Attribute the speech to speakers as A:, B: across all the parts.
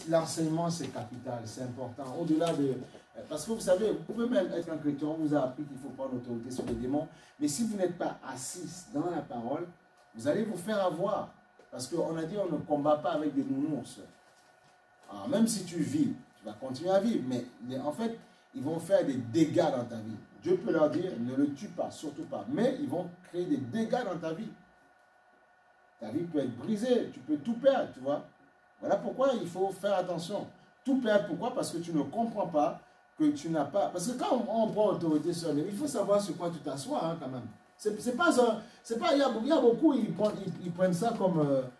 A: L'enseignement, c'est capital, c'est important. Au-delà de... Parce que vous savez, vous pouvez même être un chrétien, on vous a appris qu'il faut prendre l'autorité sur les démons, mais si vous n'êtes pas assis dans la parole, vous allez vous faire avoir. Parce qu'on a dit on ne combat pas avec des nounours. Alors même si tu vis, tu vas continuer à vivre, mais en fait, ils vont faire des dégâts dans ta vie. Dieu peut leur dire, ne le tue pas, surtout pas. Mais ils vont créer des dégâts dans ta vie. Ta vie peut être brisée, tu peux tout perdre, tu vois. Voilà pourquoi il faut faire attention. Tout perdre, pourquoi? Parce que tu ne comprends pas que tu n'as pas... Parce que quand on prend autorité sur les... Il faut savoir sur quoi tu t'assois, hein, quand même. C'est pas ça... Il y a beaucoup, ils prennent ça comme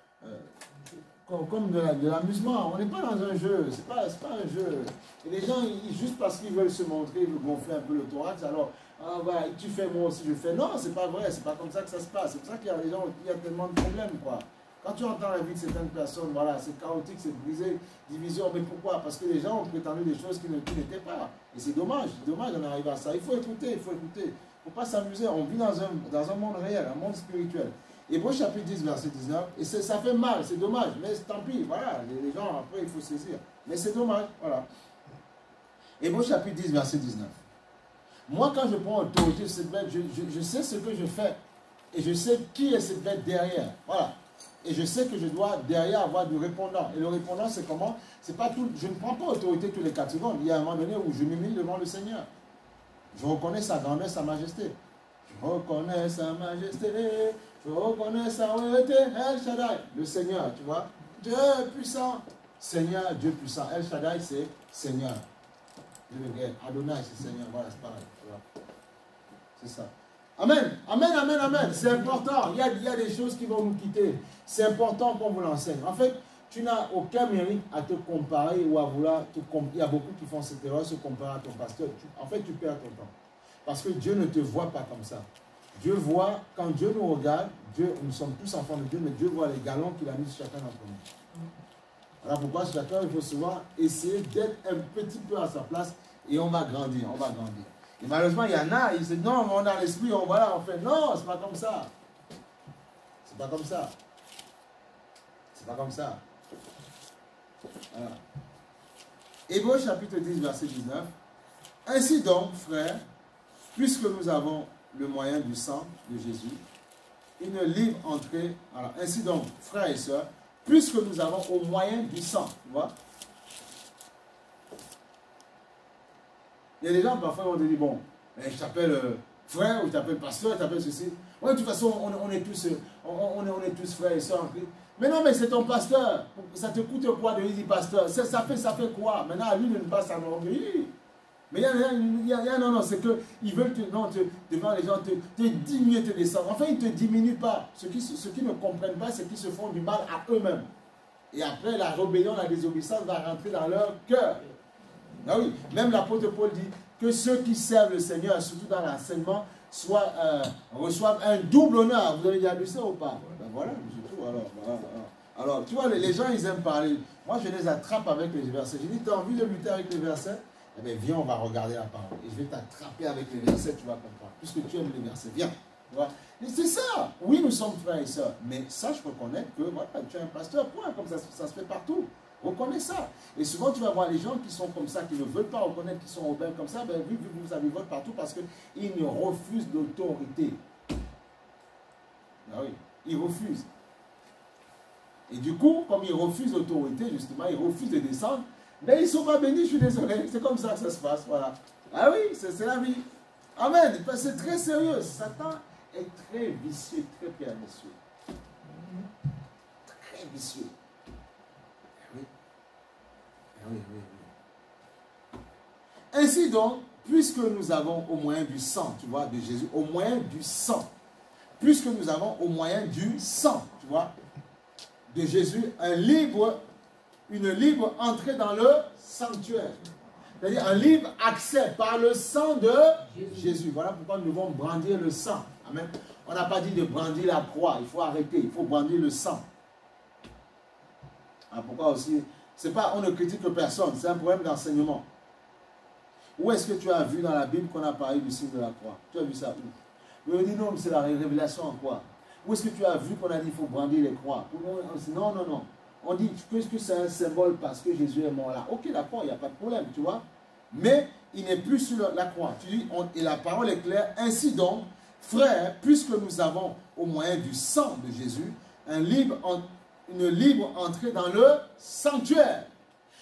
A: de l'amusement. On n'est pas dans un jeu. C'est pas un jeu. Et les gens, juste parce qu'ils veulent se montrer, ils veulent gonfler un peu le thorax, alors... Ah bah, tu fais, moi aussi je fais. Non, c'est pas vrai, c'est pas comme ça que ça se passe. C'est pour ça qu'il y a des gens, il y a tellement de problèmes, quoi. Quand tu entends la vie de certaines personnes, voilà, c'est chaotique, c'est brisé, division. Mais pourquoi? Parce que les gens ont prétendu des choses qui n'étaient pas. Et c'est dommage d'en arriver à ça. Il faut écouter, il faut écouter. Il ne faut pas s'amuser. On vit dans un monde réel, un monde spirituel. Hébreux chapitre 10, verset 19. Et ça fait mal, c'est dommage. Mais tant pis, voilà. Les gens, après, il faut saisir. Mais c'est dommage, voilà. Hébreux chapitre 10, verset 19. Moi, quand je prends autorité sur cette bête, je sais ce que je fais. Et je sais qui est cette bête derrière. Voilà. Et je sais que je dois derrière avoir du répondant. Et le répondant, c'est comment? C'est pas tout. Je ne prends pas autorité tous les 4 secondes. Il y a un moment donné où je m'humilie devant le Seigneur. Je reconnais sa grandeur, sa majesté. Je reconnais sa majesté. Je reconnais sa royauté. El Shaddai. Le Seigneur, tu vois. Dieu puissant. Seigneur, Dieu puissant. El Shaddai, c'est Seigneur. Adonai, c'est Seigneur. Voilà, c'est pareil. C'est ça. Amen, amen, amen, amen. C'est important. Il y a des choses qui vont nous quitter. C'est important qu'on vous l'enseigne. En fait, tu n'as aucun mérite à te comparer ou à vouloir te comparer. Il y a beaucoup qui font cette erreur, se comparer à ton pasteur. En fait, tu perds ton temps. Parce que Dieu ne te voit pas comme ça. Dieu voit, quand Dieu nous regarde, nous sommes tous enfants de Dieu, mais Dieu voit les galons qu'il a mis chacun d'entre nous. Voilà pourquoi chacun, il faut souvent essayer d'être un petit peu à sa place et on va grandir, on va grandir. Et malheureusement, il y en a, ils disent non, on a l'esprit, on fait non, c'est pas comme ça. C'est pas comme ça. C'est pas comme ça. Voilà. Hébreux chapitre 10, verset 19. Ainsi donc, frères, puisque nous avons le moyen du sang de Jésus, une libre entrée. Alors, ainsi donc, frères et sœurs, puisque nous avons au moyen du sang, tu vois. Il y a des gens, parfois, on te dit, bon, je t'appelle frère, ou je t'appelle pasteur, je t'appelle ceci. Ouais, de toute façon, on est tous frères et sœurs en Christ. Mais non, mais c'est ton pasteur. Ça te coûte quoi de lui dire pasteur? Ça fait quoi? Maintenant, à lui de ne pas s'enorgueillir. Mais non, c'est qu'ils veulent devant les gens te diminuer, te descendre. Enfin, ils ne te diminuent pas. Ceux qui ne comprennent pas, c'est qu'ils se font du mal à eux-mêmes. Et après, la rébellion, la désobéissance va rentrer dans leur cœur. Ah oui, même l'apôtre Paul dit que ceux qui servent le Seigneur, surtout dans l'enseignement, reçoivent un double honneur. Vous avez déjà lu ça ou pas? Ben voilà, c'est tout. Alors, tu vois, les gens, ils aiment parler. Moi, je les attrape avec les versets. Je dis, tu as envie de lutter avec les versets? Eh bien, viens, on va regarder la parole. Et je vais t'attraper avec les versets, tu vas comprendre. Puisque tu aimes les versets, viens. C'est ça. Oui, nous sommes frères et sœurs. Mais sache reconnaître que voilà, tu es un pasteur, point. Comme ça se fait partout. Reconnais ça. Et souvent, tu vas voir les gens qui sont comme ça, qui ne veulent pas reconnaître qu'ils sont rebelles comme ça, ben, vu que vous avez voté partout parce qu'ils ne refusent l'autorité. Ah oui, ils refusent. Et du coup, comme ils refusent l'autorité, justement, ils refusent de descendre, mais ils ne sont pas bénis, je suis désolé. C'est comme ça que ça se passe, voilà. Ah oui, c'est la vie. Amen. C'est très sérieux. Satan est très vicieux, très pernicieux. Très vicieux. Oui. Ainsi donc, puisque nous avons au moyen du sang, tu vois, de Jésus, au moyen du sang, puisque nous avons au moyen du sang, tu vois, de Jésus, une libre entrée dans le sanctuaire. C'est-à-dire un libre accès par le sang de Jésus. Voilà pourquoi nous devons brandir le sang. Amen. On n'a pas dit de brandir la croix, il faut arrêter, il faut brandir le sang. Ah, pourquoi aussi? C'est pas, on ne critique personne, c'est un problème d'enseignement. Où est-ce que tu as vu dans la Bible qu'on a parlé du signe de la croix? Tu as vu ça où? On dit non, c'est la révélation en quoi? Où est-ce que tu as vu qu'on a dit qu'il faut brandir les croix? Non. on dit que c'est un symbole parce que Jésus est mort là. Ok, d'accord, il n'y a pas de problème, tu vois. Mais il n'est plus sur la croix. Tu dis, et la parole est claire. Ainsi donc, frères, puisque nous avons au moyen du sang de Jésus une libre entrée dans le sanctuaire.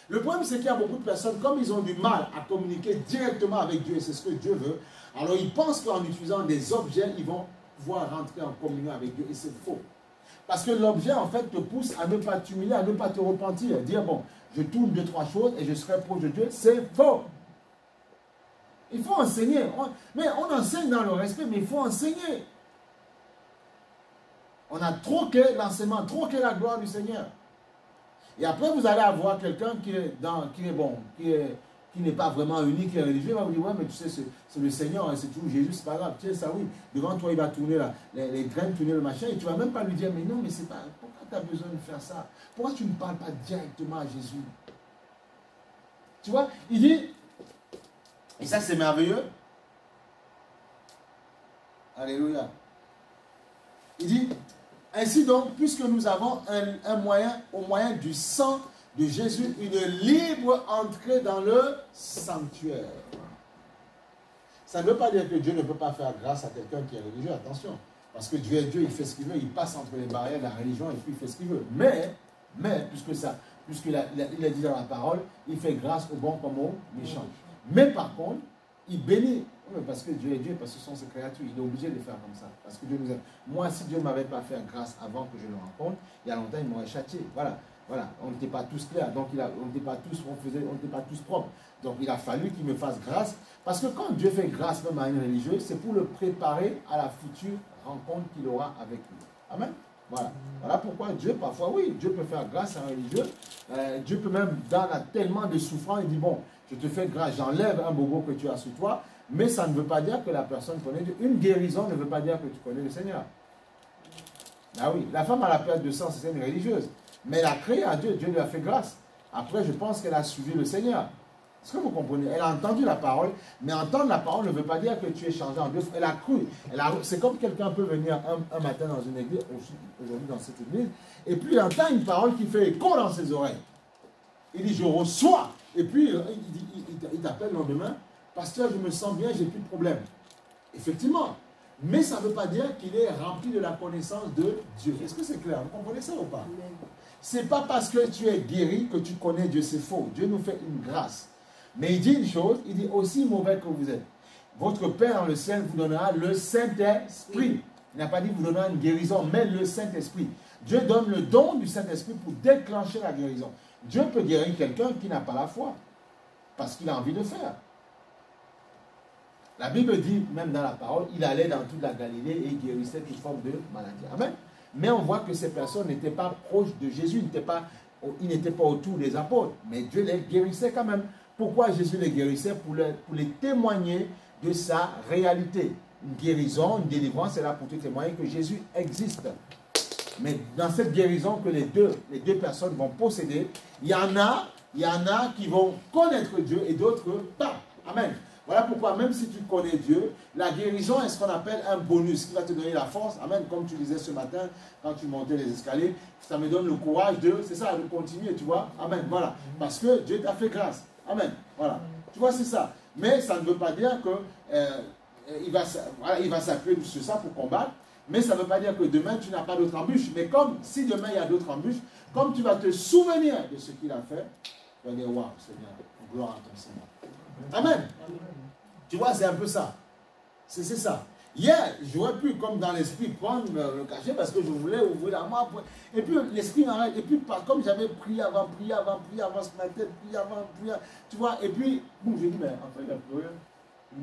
A: Le problème, c'est qu'il y a beaucoup de personnes, comme ils ont du mal à communiquer directement avec Dieu, et c'est ce que Dieu veut, alors ils pensent qu'en utilisant des objets, ils vont pouvoir rentrer en communion avec Dieu, et c'est faux. Parce que l'objet, en fait, te pousse à ne pas t'humilier, à ne pas te repentir, dire, bon, je tourne 2-3 choses et je serai proche de Dieu, c'est faux. Il faut enseigner. Mais on enseigne dans le respect, mais il faut enseigner. On a troqué l'enseignement, troqué la gloire du Seigneur. Et après, vous allez avoir quelqu'un qui n'est pas vraiment unique et religieux, il va vous dire, ouais, mais tu sais, c'est le Seigneur, c'est toujours Jésus, c'est pas grave. Tu sais, ça oui, devant toi, il va tourner les graines, tourner le machin, et tu ne vas même pas lui dire, mais non, mais c'est pas, pourquoi tu as besoin de faire ça? Pourquoi tu ne parles pas directement à Jésus? Tu vois, il dit, et ça c'est merveilleux. Alléluia. Il dit, ainsi donc, puisque nous avons au moyen du sang de Jésus, une libre entrée dans le sanctuaire. Ça ne veut pas dire que Dieu ne peut pas faire grâce à quelqu'un qui est religieux, attention. Parce que Dieu est Dieu, il fait ce qu'il veut, il passe entre les barrières de la religion et puis il fait ce qu'il veut. Mais, puisqu'il a dit dans la parole, il fait grâce aux bons comme aux méchants. Mais par contre, il bénit. Oui, parce que Dieu est Dieu, parce que ce sont ses créatures. Il est obligé de faire comme ça. Parce que Dieu nous aime. Moi, si Dieu ne m'avait pas fait grâce avant que je le rencontre, il y a longtemps, il m'aurait châtié. Voilà. On n'était pas tous clairs. Donc, on n'était pas tous propres. Donc, il a fallu qu'il me fasse grâce. Parce que quand Dieu fait grâce, même à une religieuse, c'est pour le préparer à la future rencontre qu'il aura avec lui. Amen. Voilà pourquoi Dieu, parfois, oui, Dieu peut faire grâce à un religieux. Dieu peut même, dans tellement de souffrance, il dit, bon, je te fais grâce, j'enlève un bobo que tu as sur toi, mais ça ne veut pas dire que la personne connaît Dieu. Une guérison ne veut pas dire que tu connais le Seigneur. Ah oui, la femme à la perte de sang, c'est une religieuse. Mais elle a créé à Dieu, Dieu lui a fait grâce. Après, je pense qu'elle a suivi le Seigneur. Est-ce que vous comprenez? Elle a entendu la parole, mais entendre la parole ne veut pas dire que tu es changé en Dieu. Elle a cru. C'est comme quelqu'un peut venir un matin dans une église, aujourd'hui dans cette église, et puis il entend une parole qui fait écho dans ses oreilles. Il dit, je reçois. Et puis, il t'appelle le lendemain, pasteur, je me sens bien, j'ai plus de problème. Effectivement. Mais ça ne veut pas dire qu'il est rempli de la connaissance de Dieu. Est-ce que c'est clair? Vous comprenez ça ou pas? Ce n'est pas parce que tu es guéri que tu connais Dieu, c'est faux. Dieu nous fait une grâce. Mais il dit une chose, il dit aussi mauvais que vous êtes. Votre Père dans le ciel vous donnera le Saint-Esprit. Il n'a pas dit vous donnera une guérison, mais le Saint-Esprit. Dieu donne le don du Saint-Esprit pour déclencher la guérison. Dieu peut guérir quelqu'un qui n'a pas la foi, parce qu'il a envie de faire. La Bible dit, même dans la parole, il allait dans toute la Galilée et il guérissait toute forme de maladie. Amen. Mais on voit que ces personnes n'étaient pas proches de Jésus, ils n'étaient pas autour des apôtres, mais Dieu les guérissait quand même. Pourquoi Jésus les guérissait? Pour les témoigner de sa réalité. Une guérison, une délivrance, c'est là pour te témoigner que Jésus existe. Mais dans cette guérison que les deux personnes vont posséder, il y en a qui vont connaître Dieu et d'autres pas. Amen. Voilà pourquoi même si tu connais Dieu, la guérison est ce qu'on appelle un bonus qui va te donner la force. Amen. Comme tu disais ce matin, quand tu montais les escaliers, ça me donne le courage de continuer, tu vois. Amen. Voilà. Parce que Dieu t'a fait grâce. Amen. Voilà. Tu vois, c'est ça. Mais ça ne veut pas dire qu'il va s'appuyer sur ça pour combattre. Mais ça ne veut pas dire que demain, tu n'as pas d'autres embûches. Mais comme si demain, il y a d'autres embûches, comme tu vas te souvenir de ce qu'il a fait, tu vas dire, waouh, Seigneur, gloire à ton Seigneur. Amen. Tu vois, c'est un peu ça. C'est ça. Hier, j'aurais pu, comme dans l'esprit, prendre le cachet parce que je voulais ouvrir la main. Et puis, l'esprit m'arrête. Et puis, comme j'avais prié avant ce matin, prié avant, tu vois. Et puis, bon, j'ai dit, mais en fait, il a plus rien.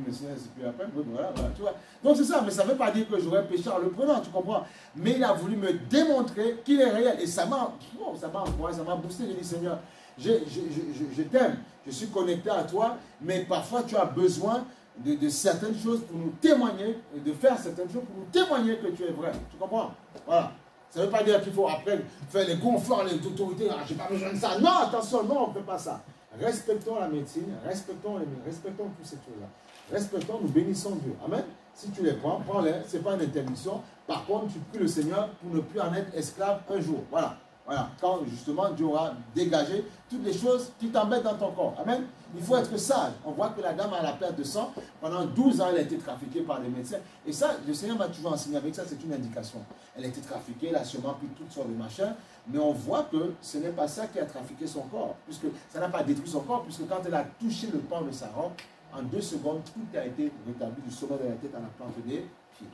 A: Le Seigneur, c'est plus après. Voilà, tu vois. Donc, c'est ça. Mais ça ne veut pas dire que j'aurais péché en le prenant, tu comprends. Mais il a voulu me démontrer qu'il est réel. Et ça m'a encouragé, ça m'a boosté. J'ai dit, Seigneur, je t'aime. Je suis connecté à toi. Mais parfois, tu as besoin de certaines choses pour nous témoigner, de faire certaines choses pour nous témoigner que tu es vrai. Tu comprends? Voilà. Ça ne veut pas dire qu'il faut après faire les gonflants, les autorités. Ah, je n'ai pas besoin de ça. Non, attention, non, on ne fait pas ça. Respectons la médecine, respectons toutes ces choses-là. Respectons, nous bénissons Dieu. Amen. Si tu les prends, prends-les. Ce n'est pas une interdiction. Par contre, tu pries le Seigneur pour ne plus en être esclave un jour. Voilà. Voilà, quand justement Dieu aura dégagé toutes les choses qui t'embêtent dans ton corps. Amen. Il faut être sage. On voit que la dame a la perte de sang. Pendant 12 ans, elle a été trafiquée par les médecins. Et ça, le Seigneur m'a toujours enseigné avec ça, c'est une indication. Elle a été trafiquée, elle a sûrement pris toutes sortes de machins. Mais on voit que ce n'est pas ça qui a trafiqué son corps. Puisque ça n'a pas détruit son corps, puisque quand elle a touché le pan de sa robe, en 2 secondes, tout a été rétabli du sommet de la tête à la plante des pieds.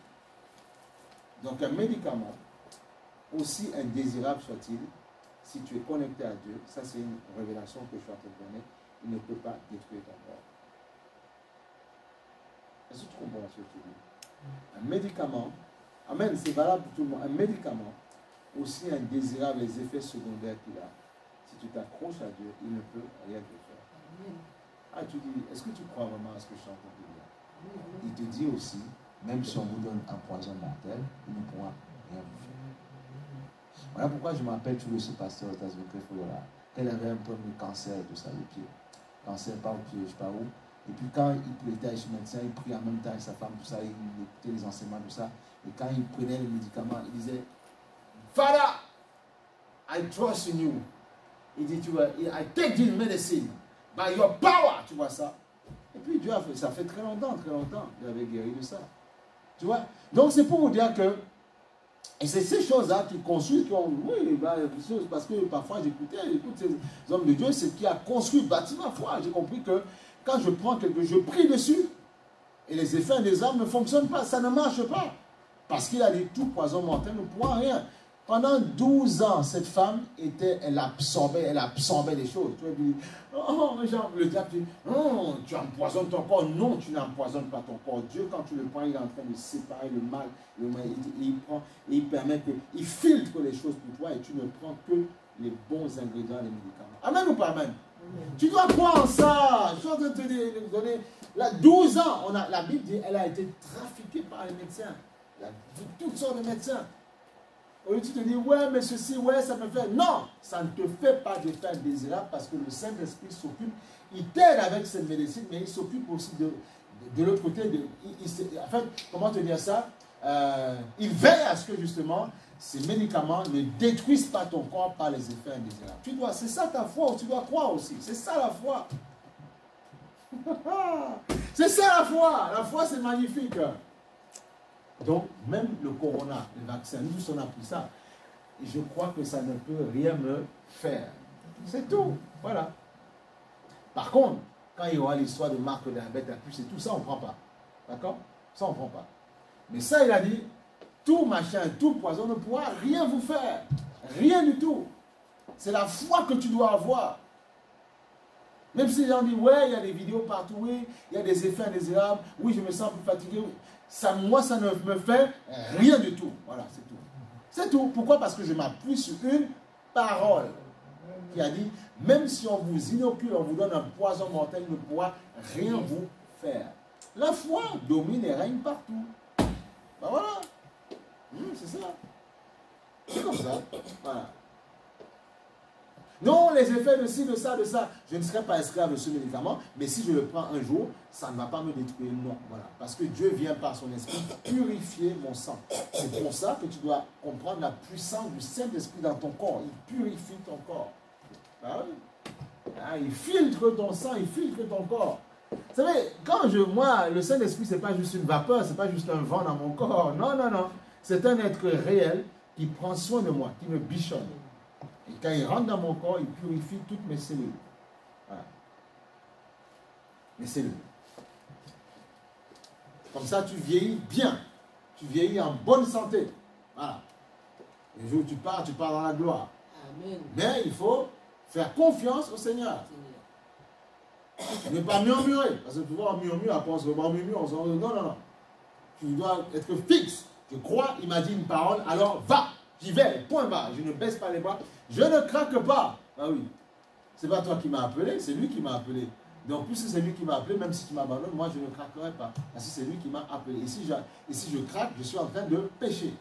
A: Donc un médicament, aussi indésirable soit-il, si tu es connecté à Dieu, ça c'est une révélation que je suis en train de donner, il ne peut pas détruire ton corps. Est-ce que tu comprends ce que je dis? Un médicament, amen, c'est valable pour tout le monde, un médicament, aussi indésirable les effets secondaires qu'il a, si tu t'accroches à Dieu, il ne peut rien te faire. Ah, tu dis, est-ce que tu crois vraiment à ce que je suis en train de dire? Il te dit aussi, même si on vous donne un poison mortel, il ne pourra rien vous faire. Voilà pourquoi je m'appelle toujours ce pasteur aux États-Unis, qu'elle avait un problème de cancer et tout ça, le pied. Cancer par le pied, je ne sais pas où. Et puis quand il était chez le médecin, il prit en même temps avec sa femme, tout ça, il écoutait les enseignements, tout ça. Et quand il prenait les médicaments, il disait, Father, I trust in you. Il dit, tu vois, I take this medicine by your power. Tu vois ça? Et puis Dieu a fait, ça fait très longtemps, il avait guéri de ça. Tu vois? Donc c'est pour vous dire que, et c'est ces choses-là qui construisent, qui ont, oui, bah, parce que parfois j'écoute ces hommes de Dieu, c'est qui a construit, bâti ma foi. J'ai compris que quand je prends quelque chose, je prie dessus, et les effets des armes ne fonctionnent pas, ça ne marche pas. Parce qu'il a dit, tout poison mortel ne pourra rien. Pendant 12 ans, cette femme elle absorbait les choses. Tu vois, dit, oh, genre, le diable dit, non, tu empoisonnes ton corps. Non, tu n'empoisonnes pas ton corps. Dieu, quand tu le prends, il est en train de séparer le mal. Il prend, et il permet qu'il filtre les choses pour toi et tu ne prends que les bons ingrédients, les médicaments. Amen ou pas amen? Amen. Tu dois croire en ça. Je suis en train de te donner. Là, 12 ans, la Bible dit, elle a été trafiquée par les médecins. Toutes sortes de médecins. Au lieu de te dire, ouais, mais ceci, ouais, ça me fait. Non, ça ne te fait pas d'effet indésirable parce que le Saint-Esprit s'occupe. Il t'aide avec cette médecine, mais il s'occupe aussi de l'autre côté. En fait, comment te dire ça? Il veille à ce que justement ces médicaments ne détruisent pas ton corps par les effets indésirables. C'est ça ta foi, tu dois croire aussi. C'est ça la foi. C'est ça la foi. La foi, c'est magnifique. Donc, même le corona, le vaccin, nous tous on a pris ça. Et je crois que ça ne peut rien me faire. C'est tout. Voilà. Par contre, quand il y aura l'histoire de Marc de la bête à puce et tout ça, on ne prend pas. D'accord? Ça, on ne prend pas. Mais ça, il a dit, tout machin, tout poison ne pourra rien vous faire. Rien du tout. C'est la foi que tu dois avoir. Même si les gens disent, ouais, il y a des vidéos partout, oui, il y a des effets indésirables, oui, je me sens plus fatigué, oui. Ça, moi, ça ne me fait rien du tout. Voilà, c'est tout. C'est tout. Pourquoi? Parce que je m'appuie sur une parole qui a dit, même si on vous inocule, on vous donne un poison mortel, il ne pourra rien vous faire. La foi domine et règne partout. Ben voilà. C'est ça. C'est comme ça. Voilà. Non, les effets de ci, de ça, de ça. Je ne serai pas esclave de ce médicament, mais si je le prends un jour, ça ne va pas me détruire. Non, voilà. Parce que Dieu vient par son esprit purifier mon sang. C'est pour ça que tu dois comprendre la puissance du Saint-Esprit dans ton corps. Il purifie ton corps. Ah oui. Ah, il filtre ton sang, il filtre ton corps. Vous savez, moi, le Saint-Esprit, ce n'est pas juste une vapeur, ce n'est pas juste un vent dans mon corps. Non, non, non. C'est un être réel qui prend soin de moi, qui me bichonne. Et quand il rentre dans mon corps, il purifie toutes mes cellules. Voilà. Mes cellules. Comme ça, tu vieillis bien. Tu vieillis en bonne santé. Voilà. Le jour où tu pars dans la gloire. Amen. Mais il faut faire confiance au Seigneur. Ne pas murmurer. Parce que tu vois, on murmure, après on se murmure, on se dit non, non, non. Tu dois être fixe. Je crois, il m'a dit une parole, alors va. J'y vais, point barre. Je ne baisse pas les bras. Je ne craque pas. Ah oui. C'est pas toi qui m'as appelé, c'est lui qui m'a appelé. Donc, puisque c'est lui qui m'a appelé, même si tu m'abandonnes, moi je ne craquerai pas. Parce que c'est lui qui m'a appelé. Et si je craque, je suis en train de pécher.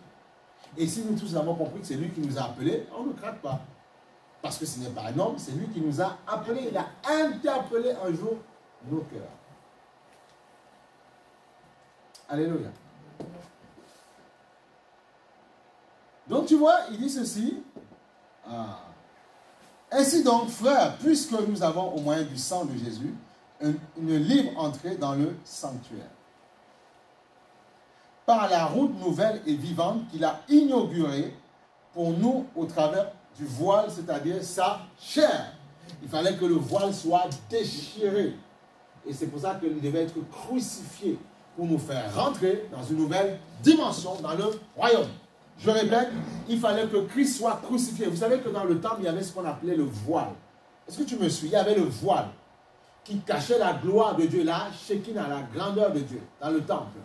A: Et si nous tous avons compris que c'est lui qui nous a appelés, on ne craque pas. Parce que ce n'est pas un homme, c'est lui qui nous a appelés. Il a interpellé un jour nos cœurs. Alléluia. Donc tu vois, il dit ceci. Ah. Ainsi donc, frères, puisque nous avons au moyen du sang de Jésus une libre entrée dans le sanctuaire, par la route nouvelle et vivante qu'il a inaugurée pour nous au travers du voile, c'est-à-dire sa chair. Il fallait que le voile soit déchiré. Et c'est pour ça qu'il devait être crucifié pour nous faire rentrer dans une nouvelle dimension dans le royaume. Je répète, il fallait que Christ soit crucifié. Vous savez que dans le temple, il y avait ce qu'on appelait le voile. Est-ce que tu me suis? Il y avait le voile qui cachait la gloire de Dieu, la Shekinah, la grandeur de Dieu dans le temple.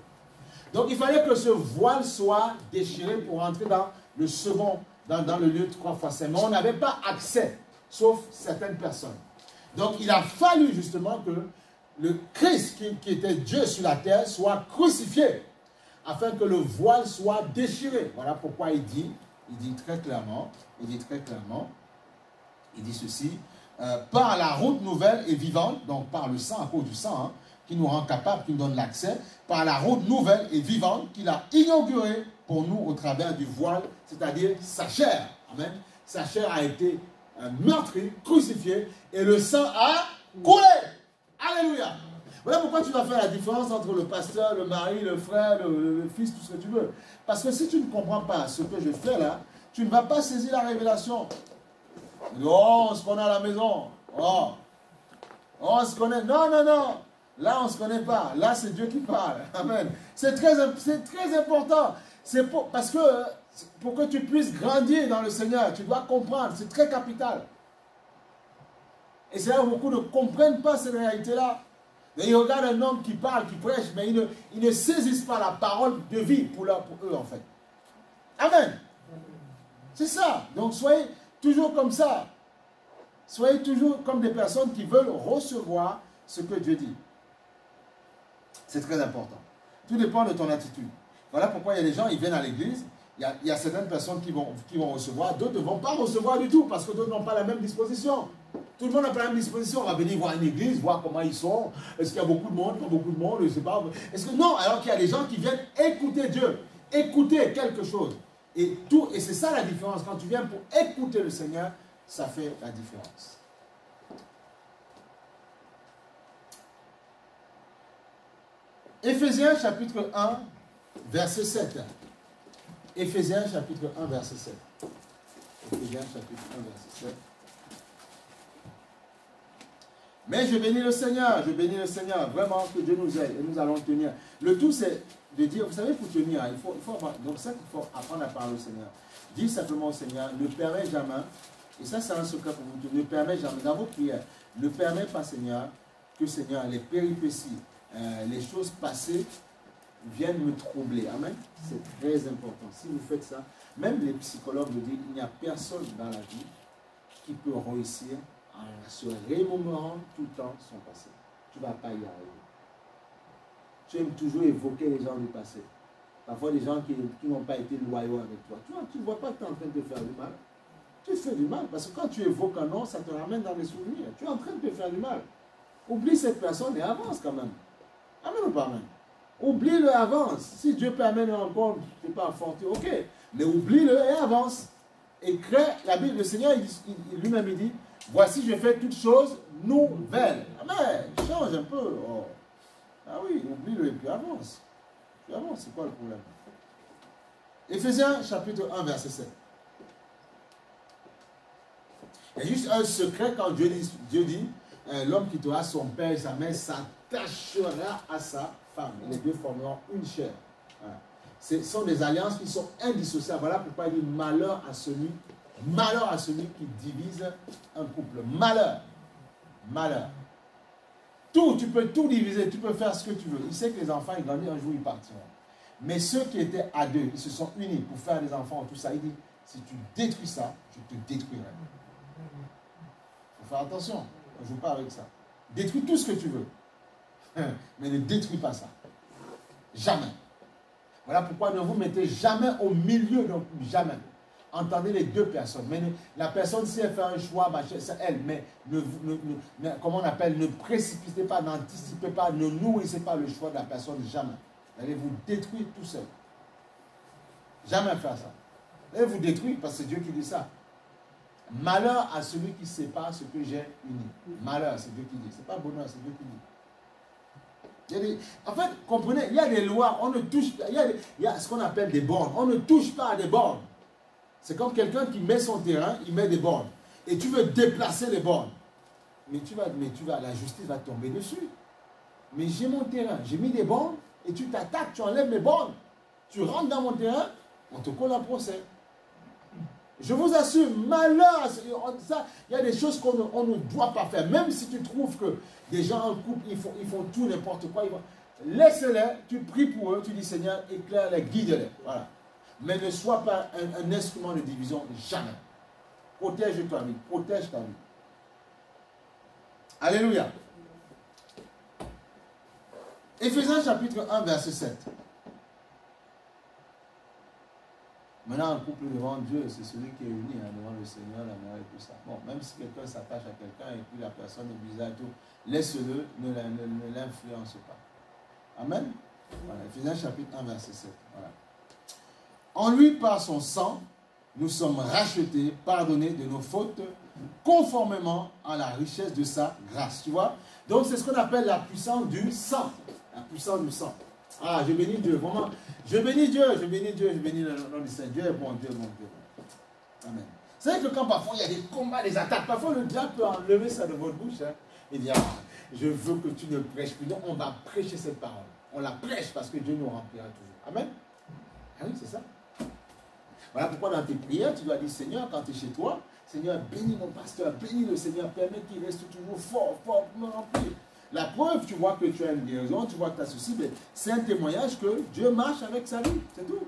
A: Donc il fallait que ce voile soit déchiré pour entrer dans le second, dans le lieu de 3 fois saint. Mais on n'avait pas accès, sauf certaines personnes. Donc il a fallu justement que le Christ qui était Dieu sur la terre soit crucifié afin que le voile soit déchiré. Voilà pourquoi il dit très clairement, il dit ceci, par la route nouvelle et vivante, donc par le sang, à cause du sang, hein, qui nous rend capables, qui nous donne l'accès, par la route nouvelle et vivante qu'il a inaugurée pour nous au travers du voile, c'est-à-dire sa chair. Amen. Sa chair a été meurtrie, crucifiée, et le sang a coulé. Alléluia. Voilà pourquoi tu vas faire la différence entre le pasteur, le mari, le frère, le fils, tout ce que tu veux. Parce que si tu ne comprends pas ce que je fais là, tu ne vas pas saisir la révélation. Oh, on se connaît à la maison. Oh, on se connaît. Non, non, non. Là, on ne se connaît pas. Là, c'est Dieu qui parle. Amen. C'est très important. Parce que pour que tu puisses grandir dans le Seigneur, tu dois comprendre. C'est très capital. Et c'est là où beaucoup ne comprennent pas cette réalité-là. Ils regardent un homme qui parle, qui prêche, mais ils ne saisissent pas la parole de vie pour eux, en fait. Amen. C'est ça. Donc, soyez toujours comme ça. Soyez toujours comme des personnes qui veulent recevoir ce que Dieu dit. C'est très important. Tout dépend de ton attitude. Voilà pourquoi il y a des gens, ils viennent à l'église, il y a certaines personnes qui vont recevoir, d'autres ne vont pas recevoir du tout, parce que d'autres n'ont pas la même disposition. Tout le monde n'a pas la même disposition. On va venir voir une église, voir comment ils sont. Est-ce qu'il y a beaucoup de monde, pas beaucoup de monde, je ne sais pas. Est-ce que non, alors qu'il y a des gens qui viennent écouter Dieu, écouter quelque chose. Et c'est ça la différence. Quand tu viens pour écouter le Seigneur, ça fait la différence. Éphésiens chapitre 1, verset 7. Éphésiens chapitre 1, verset 7. Éphésiens chapitre 1, verset 7. Mais je bénis le Seigneur, vraiment que Dieu nous aide et nous allons tenir. Le tout c'est de dire, vous savez, pour tenir, il faut donc ça qu'il faut apprendre à parler au Seigneur. Dis simplement au Seigneur, ne permets jamais, et ça c'est un secret pour vous tous, ne permets jamais, dans vos prières, ne permets pas Seigneur, que Seigneur, les péripéties, les choses passées viennent me troubler. Amen. C'est très important. Si vous faites ça, même les psychologues me disent, il n'y a personne dans la vie qui peut réussir en se remémorant tout le temps son passé. Tu ne vas pas y arriver. Tu aimes toujours évoquer les gens du passé. Parfois des gens qui n'ont pas été loyaux avec toi. Tu ne vois pas que tu es en train de te faire du mal. Tu fais du mal parce que quand tu évoques un nom, ça te ramène dans les souvenirs. Tu es en train de te faire du mal. Oublie cette personne et avance quand même. Amen ou pas amen? Oublie-le, avance. Si Dieu peut amener une rencontre, tu n'es pas fortuit, ok. Mais oublie-le et avance. Et crée, la Bible, le Seigneur lui-même il dit, voici je fais toutes choses nouvelles. Amen. Change un peu. Oh. Ah oui, oublie-le et puis avance. Puis avance, c'est quoi le problème? Éphésiens chapitre 1, verset 7. Il y a juste un secret quand Dieu dit l'homme qui quittera son père et sa mère s'attachera à sa femme. Et les deux formeront une chair. Voilà. Ce sont des alliances qui sont indissociables. Voilà pourquoi il dit malheur à celui qui divise un couple. Malheur. Malheur. Tu peux tout diviser, tu peux faire ce que tu veux. Il sait que les enfants, ils grandissent, un jour ils partiront. Mais ceux qui étaient à deux, ils se sont unis pour faire des enfants, tout ça, il dit, si tu détruis ça, je te détruirai. Il faut faire attention, on ne joue pas avec ça. Détruis tout ce que tu veux. Mais ne détruis pas ça. Jamais. Voilà pourquoi ne vous mettez jamais au milieu, donc jamais. Entendez les deux personnes. Mais la personne, si elle fait un choix, c'est elle. Mais comment on appelle, ne précipitez pas, n'anticipez pas, ne nourrissez pas le choix de la personne, jamais. Vous allez vous détruire tout seul. Jamais faire ça. Vous allez vous détruire parce que c'est Dieu qui dit ça. Malheur à celui qui sépare ce que j'ai uni. Malheur, c'est Dieu qui dit. Ce n'est pas bonheur, c'est Dieu qui dit. En fait, comprenez, il y a des lois, on ne touche pas, il y a ce qu'on appelle des bornes. On ne touche pas à des bornes. C'est comme quelqu'un qui met son terrain, il met des bornes. Et tu veux déplacer les bornes. Mais la justice va tomber dessus. Mais j'ai mon terrain, j'ai mis des bornes, et tu t'attaques, tu enlèves mes bornes. Tu rentres dans mon terrain, on te colle un procès. Je vous assure, malheur, il y a des choses qu'on ne doit pas faire. Même si tu trouves que des gens en couple, ils font tout, n'importe quoi. Laisse-les, tu pries pour eux, tu dis Seigneur, éclaire-les, guide-les. Voilà. Mais ne sois pas un instrument de division, jamais. Protège ta vie, protège ta vie. Alléluia. Éphésiens chapitre 1, verset 7. Maintenant, un couple devant Dieu, c'est celui qui est uni devant le Seigneur, la mère et tout ça. Bon, même si quelqu'un s'attache à quelqu'un et puis la personne est bizarre et tout, laisse-le, ne l'influence pas. Amen. Voilà, Éphésiens chapitre 1, verset 7. Voilà. En lui, par son sang, nous sommes rachetés, pardonnés de nos fautes, conformément à la richesse de sa grâce. Tu vois? Donc, c'est ce qu'on appelle la puissance du sang. La puissance du sang. Ah, je bénis Dieu, vraiment. Je bénis Dieu, je bénis Dieu, je bénis le nom du Seigneur. Dieu est bon, Dieu est bon, Dieu est bon. Amen. C'est vrai que quand parfois il y a des combats, des attaques, parfois le diable peut enlever ça de votre bouche. Hein, et dire, je veux que tu ne prêches plus. Non, on va prêcher cette parole. On la prêche parce que Dieu nous remplira toujours. Amen. Ah oui, c'est ça. Voilà pourquoi dans tes prières, tu dois dire, Seigneur, quand tu es chez toi, Seigneur, bénis mon pasteur, bénis le Seigneur, permets qu'il reste toujours fort, fort pour me remplir. La preuve, tu vois que tu as une guérison, tu vois que tu as ceci, c'est un témoignage que Dieu marche avec sa vie, c'est tout.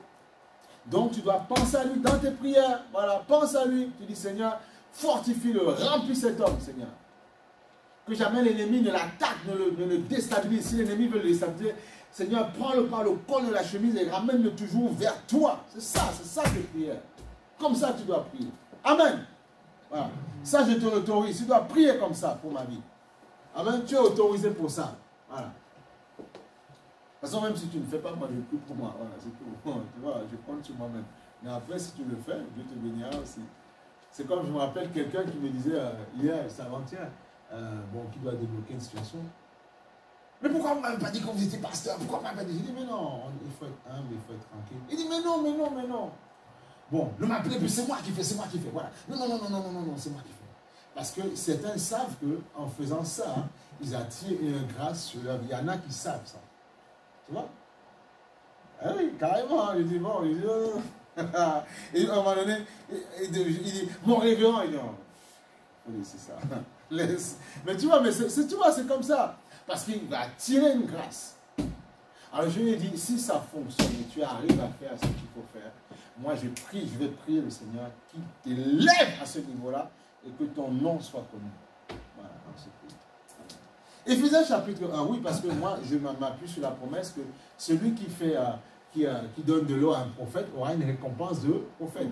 A: Donc tu dois penser à lui dans tes prières, voilà, pense à lui, tu dis Seigneur, fortifie-le, remplis cet homme, Seigneur. Que jamais l'ennemi ne l'attaque, ne le déstabilise. Si l'ennemi veut le déstabiliser, Seigneur, prends-le par le col de la chemise et ramène-le toujours vers toi. C'est ça tes prières. Comme ça tu dois prier. Amen. Voilà. Ça je te l'autorise, tu dois prier comme ça pour ma vie. Amen, tu es autorisé pour ça. Voilà. De toute façon, même si tu ne fais pas, moi je prie pour moi. Voilà, c'est tout. Tu vois, je compte sur moi-même. Mais après, si tu le fais, Dieu te bénira aussi. C'est comme je me rappelle quelqu'un qui me disait hier, c'est avant-hier, qui doit débloquer une situation. Mais pourquoi vous ne m'avez pas dit que vous étiez pasteur? Pourquoi vous ne m'avez pas dit? J'ai dit, mais non, il faut être humble, il faut être tranquille. Il dit, mais non, mais non, mais non. Bon, ne m'appelez plus, c'est moi qui fais, c'est moi qui fais. Voilà. Non, c'est moi qui fais. Parce que certains savent qu'en faisant ça, ils attirent une grâce sur leur vie. Il y en a qui savent ça. Tu vois? Ah oui, carrément. Je dis, bon, il dit, oh. Et à un moment donné, il dit, mon révérend, il dit, oh, faut laisser ça. Laisse. Mais tu vois, c'est comme ça. Parce qu'il va attirer une grâce. Alors je lui ai dit, si ça fonctionne et tu arrives à faire ce qu'il faut faire, moi je vais prier le Seigneur qui t'élève à ce niveau-là et que ton nom soit connu. Voilà, Éphésiens chapitre 1, oui, parce que moi je m'appuie sur la promesse que celui qui fait, qui donne de l'eau à un prophète aura une récompense de prophète.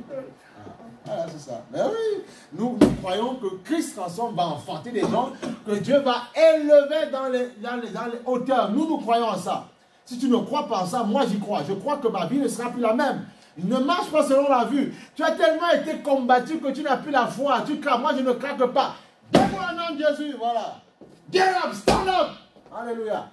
A: Voilà, c'est ça. Mais oui, nous croyons que Christ ensemble va enfanter des gens, que Dieu va élever dans les hauteurs. Nous croyons en ça. Si tu ne crois pas en ça, moi j'y crois. Je crois que ma vie ne sera plus la même. Il ne marche pas selon la vue. Tu as tellement été combattu que tu n'as plus la foi. Tu craques. Moi je ne craque pas. Donne-moi un nom de Jésus. Voilà. Get up, stand up. Alléluia.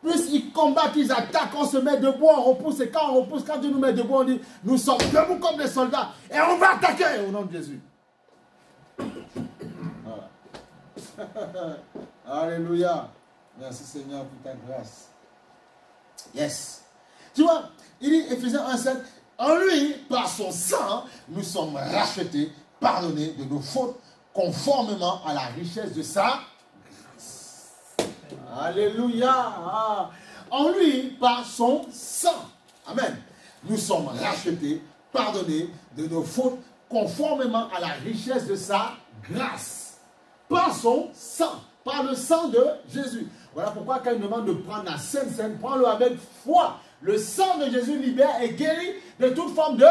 A: Plus ils combattent, ils attaquent, on se met debout, on repousse. Et quand on repousse, quand Dieu nous met debout, on dit, nous sommes debout comme des soldats. Et on va attaquer au nom de Jésus. Voilà. Alléluia. Merci Seigneur pour ta grâce. Yes. Tu vois, il dit, Éphésiens 1,7, en lui, par son sang, nous sommes rachetés, pardonnés de nos fautes, conformément à la richesse de sa grâce. Alléluia. Ah. En lui, par son sang. Amen. Nous sommes rachetés, pardonnés de nos fautes, conformément à la richesse de sa grâce. Par son sang. Par le sang de Jésus. Voilà pourquoi quand il demande de prendre la Sainte Seine, prends-le avec foi. Le sang de Jésus libère et guérit de toute forme de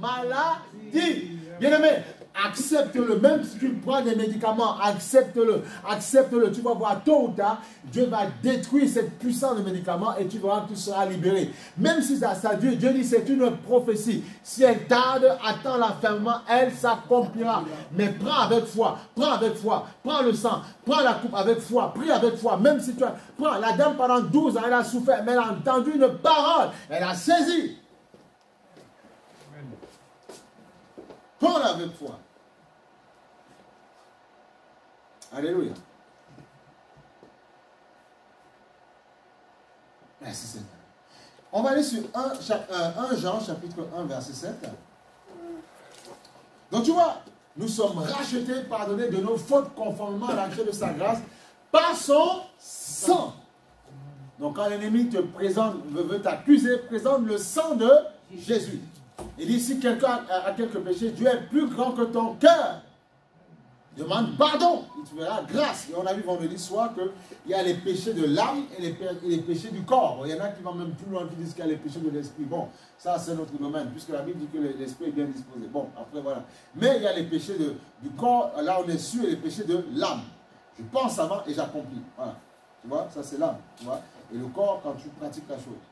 A: maladie. Bien-aimé, accepte-le. Même si tu prends des médicaments, accepte-le. Accepte-le. Tu vas voir, tôt ou tard, Dieu va détruire cette puissance de médicaments et tu verras que tu seras libéré. Même si ça Dieu dit c'est une prophétie. Si elle tarde, attends l'enfermement, elle s'accomplira. Mais prends avec foi, prends avec foi, prends le sang, prends la coupe avec foi, prie avec foi. Même si tu as, prends la dame pendant 12 ans, elle a souffert, mais elle a entendu une parole, elle a saisi. Prends avec foi. Alléluia. Merci Seigneur. On va aller sur 1 Jean chapitre 1 verset 7. Donc tu vois, nous sommes rachetés, pardonnés de nos fautes conformément à l'entrée de sa grâce par son sang. Donc quand l'ennemi te présente, veut t'accuser, présente le sang de Jésus. Il dit si quelqu'un a quelques péchés, Dieu est plus grand que ton cœur. Demande pardon, et tu verras grâce. Et on a vu vendredi soir qu'il y a les péchés de l'âme et les péchés du corps. Il y en a qui vont même plus loin, qui disent qu'il y a les péchés de l'esprit. Bon, ça c'est notre domaine, puisque la Bible dit que l'esprit est bien disposé. Bon, après voilà. Mais il y a les péchés du corps, là on est sûr, et les péchés de l'âme. Je pense avant et j'accomplis. Voilà. Tu vois, ça c'est l'âme. Tu vois. Et le corps quand tu pratiques la chose.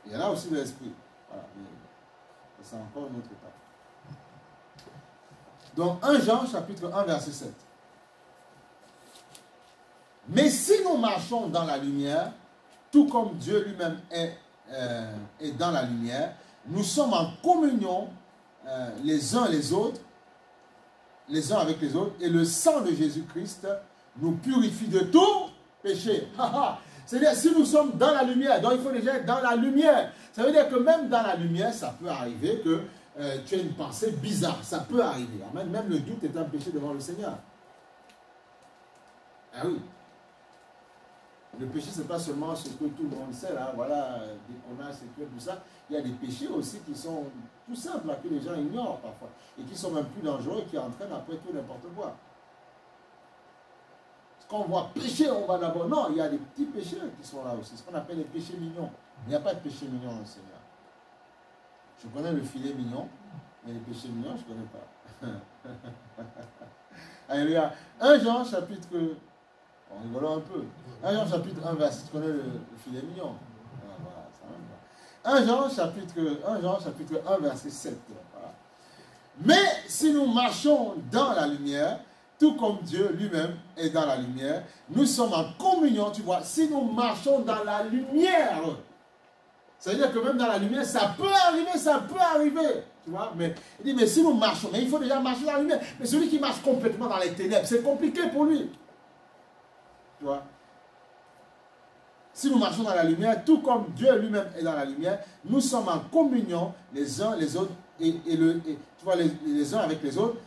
A: Il y en a aussi de l'esprit. Voilà. C'est encore une autre étape. Donc 1 Jean chapitre 1 verset 7. Mais si nous marchons dans la lumière, tout comme Dieu lui-même est dans la lumière, nous sommes en communion les uns les autres, les uns avec les autres, et le sang de Jésus-Christ nous purifie de tout péché. C'est-à-dire, si nous sommes dans la lumière, donc il faut déjà être dans la lumière. Ça veut dire que même dans la lumière, ça peut arriver que tu as une pensée bizarre. Ça peut arriver. Même le doute est un péché devant le Seigneur. Ah oui. Le péché, ce n'est pas seulement ce que tout le monde sait, là, voilà, déconnage, sécurité, tout ça. Il y a des péchés aussi qui sont tout simples, là, que les gens ignorent parfois, et qui sont même plus dangereux, et qui entraînent après tout n'importe quoi. Quand on voit péché, on va d'abord... Non, il y a des petits péchés qui sont là aussi, ce qu'on appelle les péchés mignons. Il n'y a pas de péché mignon dans le Seigneur. Je connais le filet mignon, mais les péchés mignons, je ne connais pas. Alléluia. 1 Jean chapitre... On rigole un peu. 1 Jean chapitre 1 verset, tu connais le filet mignon. Voilà, 1 Jean chapitre 1 verset 7. Voilà. Mais si nous marchons dans la lumière, tout comme Dieu lui-même est dans la lumière, nous sommes en communion, tu vois, si nous marchons dans la lumière, ça veut dire que même dans la lumière, ça peut arriver, tu vois, mais il dit, mais si nous marchons, mais il faut déjà marcher dans la lumière, mais celui qui marche complètement dans les ténèbres, c'est compliqué pour lui, tu vois. Si nous marchons dans la lumière, tout comme Dieu lui-même est dans la lumière, nous sommes en communion les uns les autres, et tu vois, les uns avec les autres,